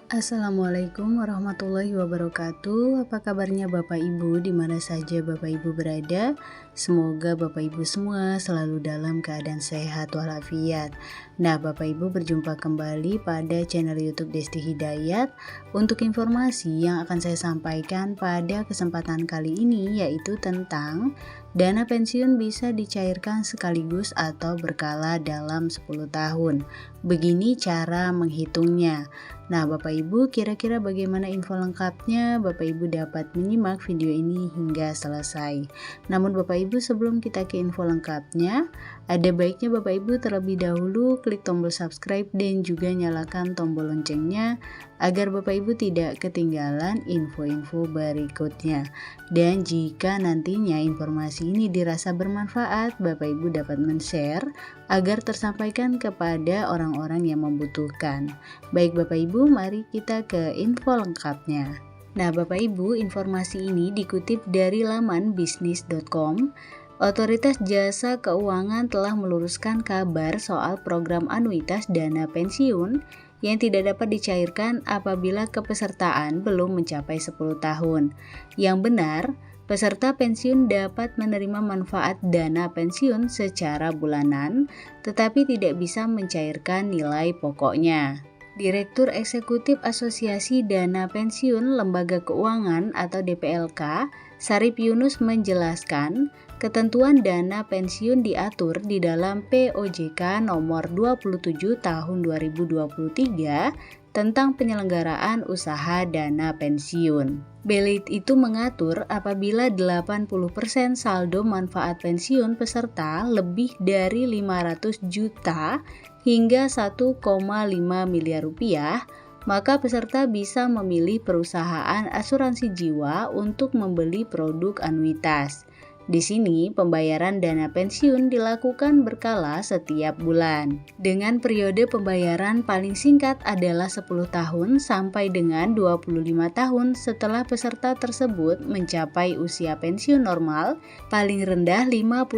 Assalamualaikum warahmatullahi wabarakatuh. Apa kabarnya Bapak Ibu di mana saja Bapak Ibu berada? Semoga Bapak Ibu semua selalu dalam keadaan sehat walafiat. Nah, Bapak Ibu berjumpa kembali pada channel YouTube Desti Hidayat. Untuk informasi yang akan saya sampaikan pada kesempatan kali ini yaitu tentang dana pensiun bisa dicairkan sekaligus atau berkala dalam 10 tahun. Begini cara menghitungnya. Nah, Bapak Ibu, kira-kira bagaimana info lengkapnya? Bapak Ibu dapat menyimak video ini hingga selesai. Namun Bapak Ibu, sebelum kita ke info lengkapnya, ada baiknya Bapak Ibu terlebih dahulu klik tombol subscribe dan juga nyalakan tombol loncengnya agar Bapak Ibu tidak ketinggalan info-info berikutnya. Dan jika nantinya informasi ini dirasa bermanfaat, Bapak Ibu dapat men-share agar tersampaikan kepada orang-orang yang membutuhkan. Baik Bapak Ibu, mari kita ke info lengkapnya. Nah Bapak Ibu, informasi ini dikutip dari laman bisnis.com. Otoritas Jasa Keuangan telah meluruskan kabar soal program anuitas dana pensiun yang tidak dapat dicairkan apabila kepesertaan belum mencapai 10 tahun. Yang benar, peserta pensiun dapat menerima manfaat dana pensiun secara bulanan, tetapi tidak bisa mencairkan nilai pokoknya. Direktur Eksekutif Asosiasi Dana Pensiun Lembaga Keuangan atau DPLK, Sarip Yunus menjelaskan, ketentuan dana pensiun diatur di dalam POJK nomor 27 tahun 2023 tentang penyelenggaraan usaha dana pensiun. Belit itu mengatur apabila 80% saldo manfaat pensiun peserta lebih dari 500 juta hingga 1,5 miliar rupiah, maka peserta bisa memilih perusahaan asuransi jiwa untuk membeli produk anuitas. Di sini, pembayaran dana pensiun dilakukan berkala setiap bulan. Dengan periode pembayaran paling singkat adalah 10 tahun sampai dengan 25 tahun setelah peserta tersebut mencapai usia pensiun normal, paling rendah 55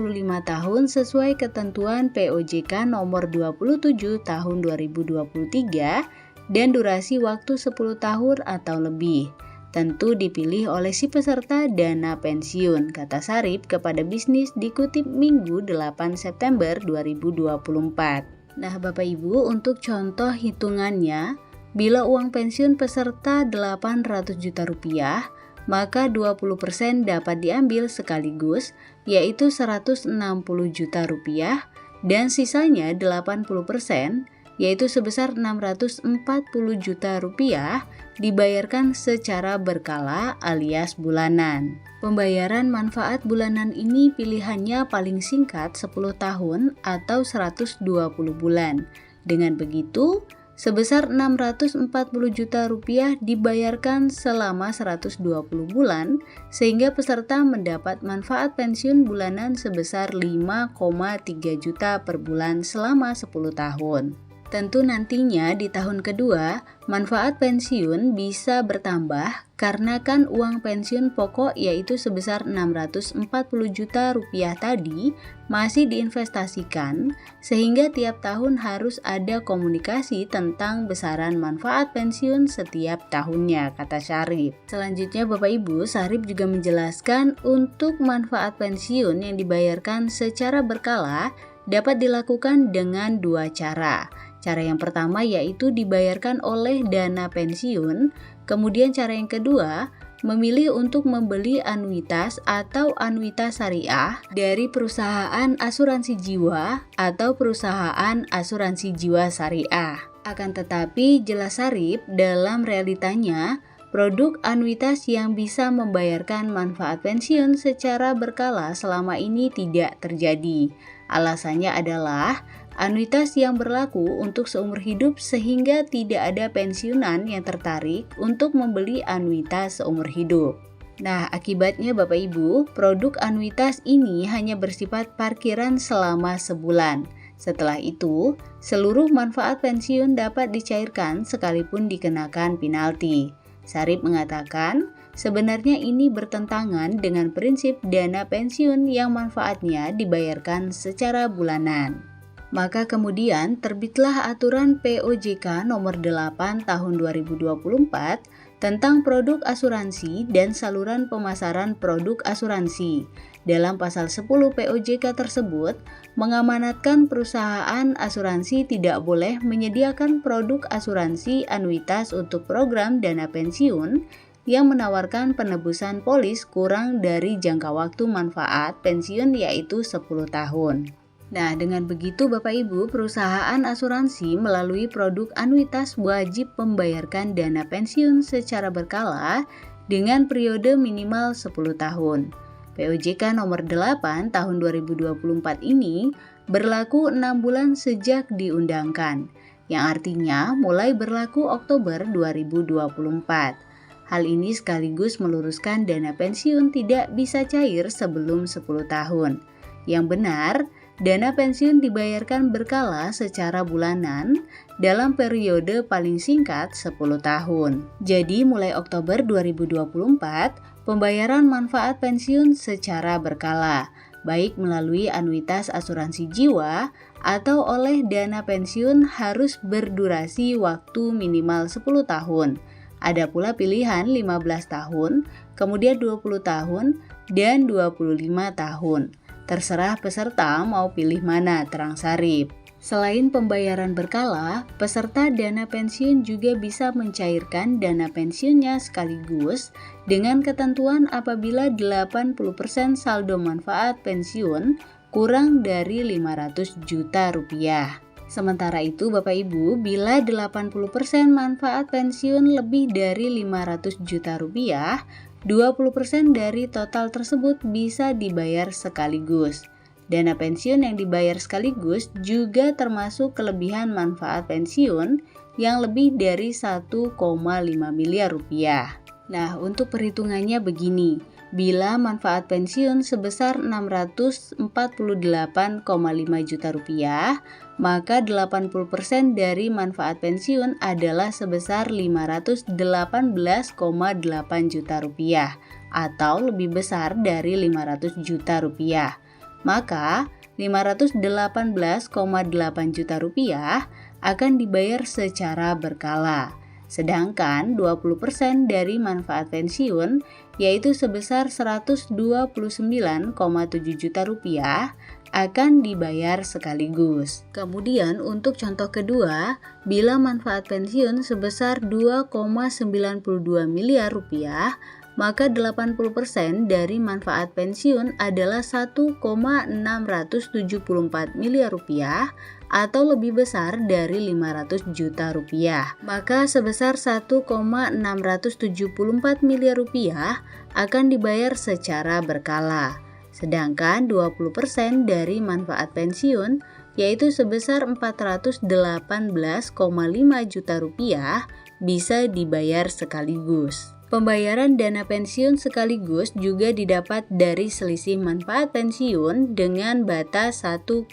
tahun sesuai ketentuan POJK nomor 27 tahun 2023 dan durasi waktu 10 tahun atau lebih. Tentu dipilih oleh si peserta dana pensiun, kata Sarip kepada Bisnis dikutip Minggu 8 September 2024. Nah Bapak Ibu, untuk contoh hitungannya, bila uang pensiun peserta 800 juta rupiah, maka 20% dapat diambil sekaligus, yaitu 160 juta rupiah, dan sisanya 80%, yaitu sebesar 640 juta rupiah, dibayarkan secara berkala alias bulanan. Pembayaran manfaat bulanan ini pilihannya paling singkat 10 tahun atau 120 bulan. Dengan begitu, sebesar 640 juta rupiah dibayarkan selama 120 bulan sehingga peserta mendapat manfaat pensiun bulanan sebesar 5,3 juta per bulan selama 10 tahun. Tentu nantinya di tahun kedua, manfaat pensiun bisa bertambah karena kan uang pensiun pokok yaitu sebesar 640 juta rupiah tadi masih diinvestasikan sehingga tiap tahun harus ada komunikasi tentang besaran manfaat pensiun setiap tahunnya, kata Sarip. Selanjutnya Bapak Ibu, Sarip juga menjelaskan untuk manfaat pensiun yang dibayarkan secara berkala dapat dilakukan dengan dua cara. Cara yang pertama yaitu dibayarkan oleh dana pensiun, kemudian cara yang kedua memilih untuk membeli anuitas atau anuitas syariah dari perusahaan asuransi jiwa atau perusahaan asuransi jiwa syariah. Akan tetapi jelas Sarip dalam realitanya, produk anuitas yang bisa membayarkan manfaat pensiun secara berkala selama ini tidak terjadi. Alasannya adalah anuitas yang berlaku untuk seumur hidup sehingga tidak ada pensiunan yang tertarik untuk membeli anuitas seumur hidup. Nah, akibatnya Bapak Ibu, produk anuitas ini hanya bersifat parkiran selama sebulan. Setelah itu, seluruh manfaat pensiun dapat dicairkan sekalipun dikenakan penalti. Sarip mengatakan, sebenarnya ini bertentangan dengan prinsip dana pensiun yang manfaatnya dibayarkan secara bulanan. Maka kemudian terbitlah aturan POJK nomor 8 tahun 2024 tentang produk asuransi dan saluran pemasaran produk asuransi. Dalam pasal 10 POJK tersebut, mengamanatkan perusahaan asuransi tidak boleh menyediakan produk asuransi anuitas untuk program dana pensiun yang menawarkan penebusan polis kurang dari jangka waktu manfaat pensiun yaitu 10 tahun. Nah, dengan begitu Bapak Ibu, perusahaan asuransi melalui produk anuitas wajib membayarkan dana pensiun secara berkala dengan periode minimal 10 tahun. POJK nomor 8 tahun 2024 ini berlaku 6 bulan sejak diundangkan, yang artinya mulai berlaku Oktober 2024. Hal ini sekaligus meluruskan dana pensiun tidak bisa cair sebelum 10 tahun. Yang benar, dana pensiun dibayarkan berkala secara bulanan dalam periode paling singkat 10 tahun. Jadi mulai Oktober 2024, pembayaran manfaat pensiun secara berkala, baik melalui anuitas asuransi jiwa atau oleh dana pensiun harus berdurasi waktu minimal 10 tahun. Ada pula pilihan 15 tahun, kemudian 20 tahun, dan 25 tahun. Terserah peserta mau pilih mana, terang sarip. Selain pembayaran berkala, peserta dana pensiun juga bisa mencairkan dana pensiunnya sekaligus dengan ketentuan apabila 80% saldo manfaat pensiun kurang dari 500 juta rupiah. Sementara itu Bapak Ibu, bila 80% manfaat pensiun lebih dari 500 juta rupiah, 20% dari total tersebut bisa dibayar sekaligus. Dana pensiun yang dibayar sekaligus juga termasuk kelebihan manfaat pensiun yang lebih dari 1,5 miliar rupiah. Nah, untuk perhitungannya begini. Bila manfaat pensiun sebesar 648,5 juta rupiah, maka 80% dari manfaat pensiun adalah sebesar 518,8 juta rupiah atau lebih besar dari 500 juta rupiah. Maka 518,8 juta rupiah akan dibayar secara berkala. Sedangkan 20% dari manfaat pensiun yaitu sebesar 129,7 juta rupiah akan dibayar sekaligus. Kemudian untuk contoh kedua, bila manfaat pensiun sebesar 2,92 miliar rupiah, maka 80% dari manfaat pensiun adalah 1,674 miliar rupiah atau lebih besar dari 500 juta rupiah. Maka sebesar 1,674 miliar rupiah akan dibayar secara berkala. Sedangkan 20% dari manfaat pensiun yaitu sebesar 418,5 juta rupiah bisa dibayar sekaligus. Pembayaran dana pensiun sekaligus juga didapat dari selisih manfaat pensiun dengan batas 1,5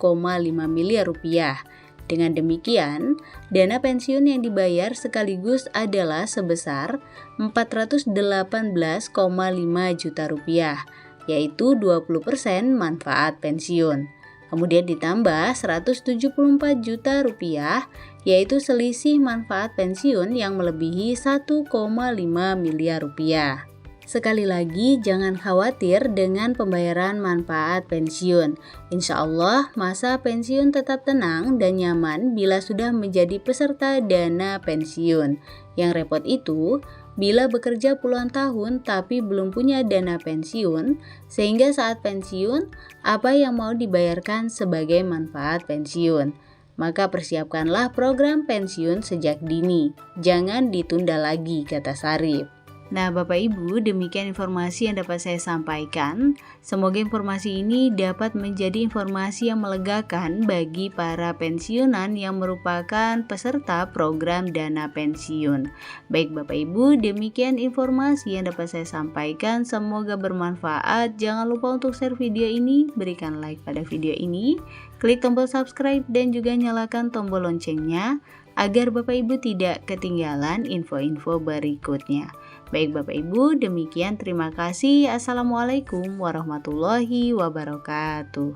miliar rupiah. Dengan demikian, dana pensiun yang dibayar sekaligus adalah sebesar 418,5 juta rupiah, yaitu 20% manfaat pensiun. Kemudian ditambah 174 juta rupiah, yaitu selisih manfaat pensiun yang melebihi 1,5 miliar rupiah. Sekali lagi, jangan khawatir dengan pembayaran manfaat pensiun. Insya Allah, masa pensiun tetap tenang dan nyaman bila sudah menjadi peserta dana pensiun. Yang repot itu, bila bekerja puluhan tahun tapi belum punya dana pensiun, sehingga saat pensiun, apa yang mau dibayarkan sebagai manfaat pensiun? Maka persiapkanlah program pensiun sejak dini. Jangan ditunda lagi, kata Sarip. Nah Bapak Ibu, demikian informasi yang dapat saya sampaikan. Semoga informasi ini dapat menjadi informasi yang melegakan bagi para pensiunan yang merupakan peserta program dana pensiun. Baik Bapak Ibu, demikian informasi yang dapat saya sampaikan. Semoga bermanfaat. Jangan lupa untuk share video ini, berikan like pada video ini, klik tombol subscribe dan juga nyalakan tombol loncengnya agar Bapak Ibu tidak ketinggalan info-info berikutnya. Baik Bapak Ibu, demikian terima kasih. Assalamualaikum warahmatullahi wabarakatuh.